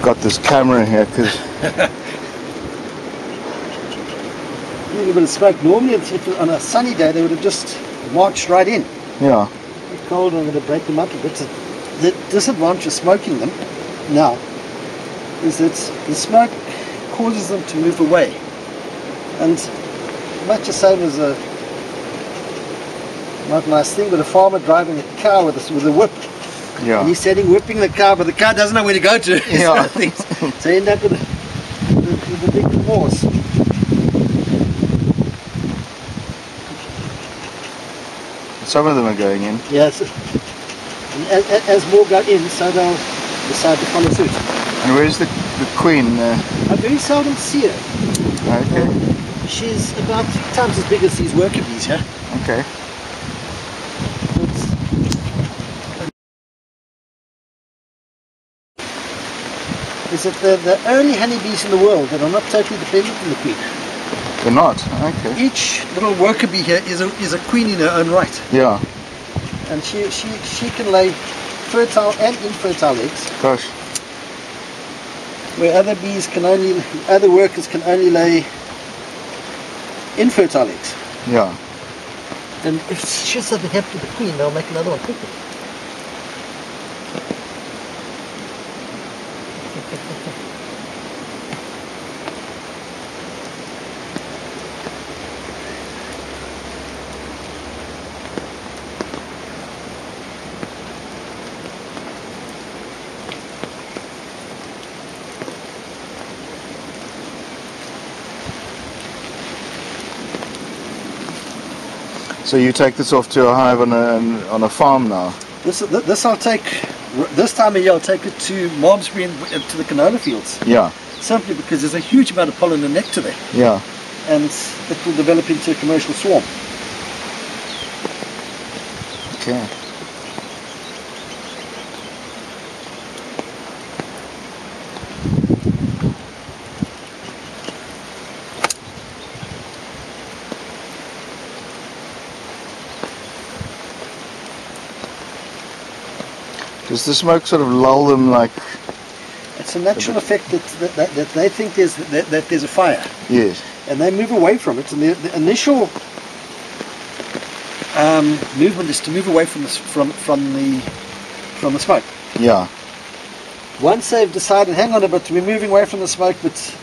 got this camera here because a little bit of smoke. Normally, if on a sunny day, they would have just marched right in. yeah, It's cold, I'm going to break them up a bit. The disadvantage of smoking them now is that the smoke causes them to move away, and much the same as a not a nice thing, but a farmer driving a cow with a whip. yeah. And he's standing whipping the cow, but the cow doesn't know where to go to. Yeah. So you end up with a big remorse. Some of them are going in. Yes. And as more go in, so they'll decide to follow suit. And where's the queen? I very seldom see her. Okay. She's about 3 times as big as these worker bees here. Okay. Is that the only honeybees in the world that are not totally dependent on the queen. They're not? Okay. Each little worker bee here is a queen in her own right. Yeah. And she can lay fertile and infertile eggs. Gosh. Where other workers can only lay infertile eggs. Yeah. And if she's something happen to the queen, they'll make another one quickly. So you take this off to a hive on a farm now? This I'll take, this time of year I'll take it to Malmesbury and to the canola fields. Yeah. Simply because there's a huge amount of pollen and nectar there. Yeah. And it will develop into a commercial swarm. Okay. Does the smoke sort of lull them like? It's a natural effect that they think that there's a fire. Yes. And they move away from it. And the initial movement is to move away from the smoke. Yeah. Once they've decided, hang on a bit, we're moving away from the smoke, but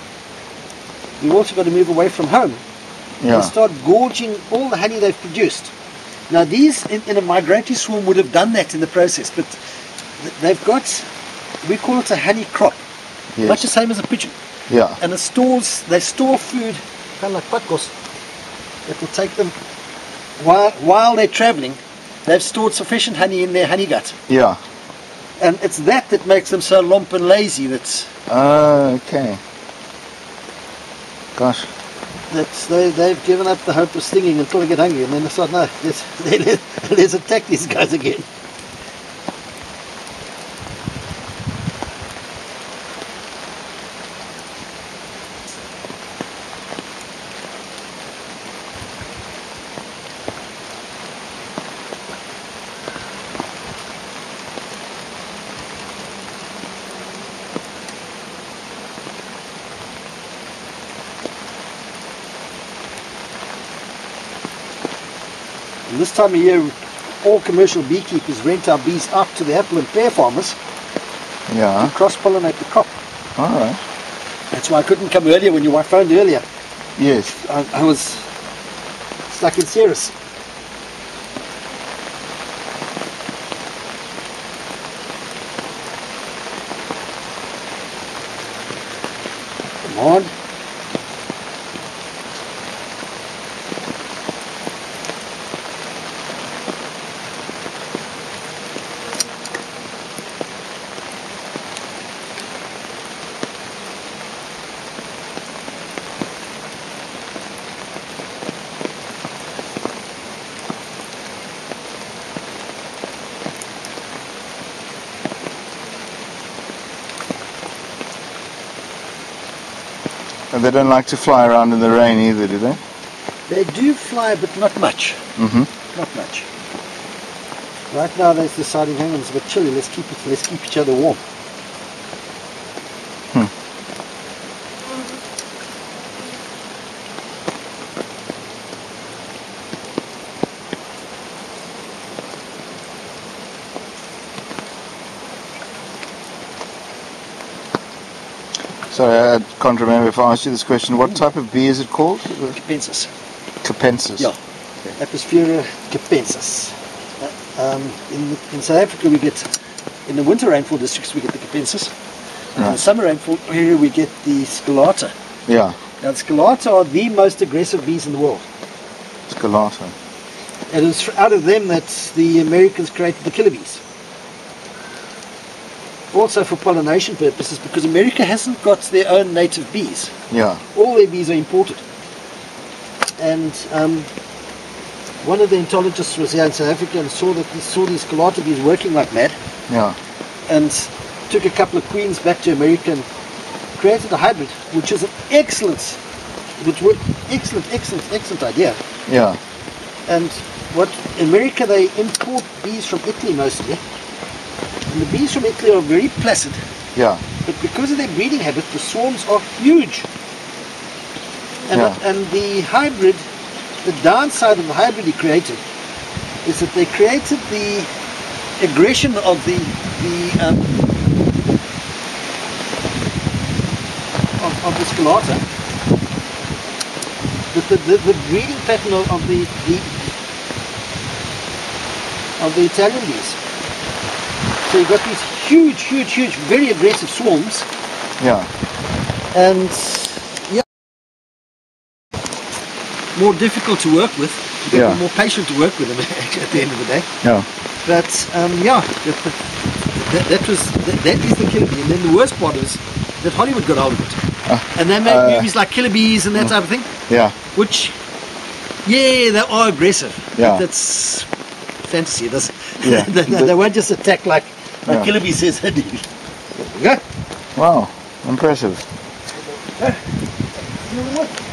we've also got to move away from home. Yeah. And start gorging all the honey they've produced. Now these in a migratory swarm would have done that in the process, but they've got, we call it a honey crop, Yes. much the same as a pigeon. Yeah. And they store food, kind of like patkos, that will take them, while they're traveling, they've stored sufficient honey in their honey gut. Yeah. And it's that makes them so lump and lazy, Okay. Gosh. They've given up the hope of stinging until they get hungry, and then they thought, no, let's attack these guys again. And this time of year, all commercial beekeepers rent our bees out to the apple and pear farmers. Yeah. And cross-pollinate the crop. All right. That's why I couldn't come earlier when you phoned earlier. Yes. I was stuck in Ceres. Come on. And they don't like to fly around in the rain either, do they? They do fly, but not much. Mm-hmm. Not much. Right now they're deciding, hang on, it's a bit chilly, let's keep each other warm. Sorry, I can't remember if I asked you this question. What type of bee is it called? Capensis. Capensis. Yeah. Apistera capensis. In South Africa we get, in the winter rainfall districts we get the capensis. In the summer rainfall area we get the scalata. Yeah. Now the scalata are the most aggressive bees in the world. Scalata. And it's out of them that the Americans created the killer bees. Also for pollination purposes, because America hasn't got their own native bees. Yeah. All their bees are imported. And one of the entomologists was here in South Africa and saw these scalata bees working like mad. Yeah. And took a couple of queens back to America and created a hybrid, which is an excellent idea. Yeah. And what in America they import bees from Italy mostly. And the bees from Italy are very placid. Yeah. But because of their breeding habit, the swarms are huge. And, and the hybrid, the downside of the hybrid he created is that they created the aggression of the scalata, the breeding pattern of the Italian bees. So you've got these huge, very aggressive swarms. Yeah. And yeah, more difficult to work with. You've got to be more patient to work with them at the end of the day. Yeah. But yeah, that is the killer bee. And then the worst part is that Hollywood got hold of it. And they made movies like Killer Bees and that type of thing. Yeah. Which, yeah, they are aggressive. Yeah. But that's fantasy. Yeah. They won't just attack like Killer Bee says they do. Yeah. Wow. Impressive. You know what?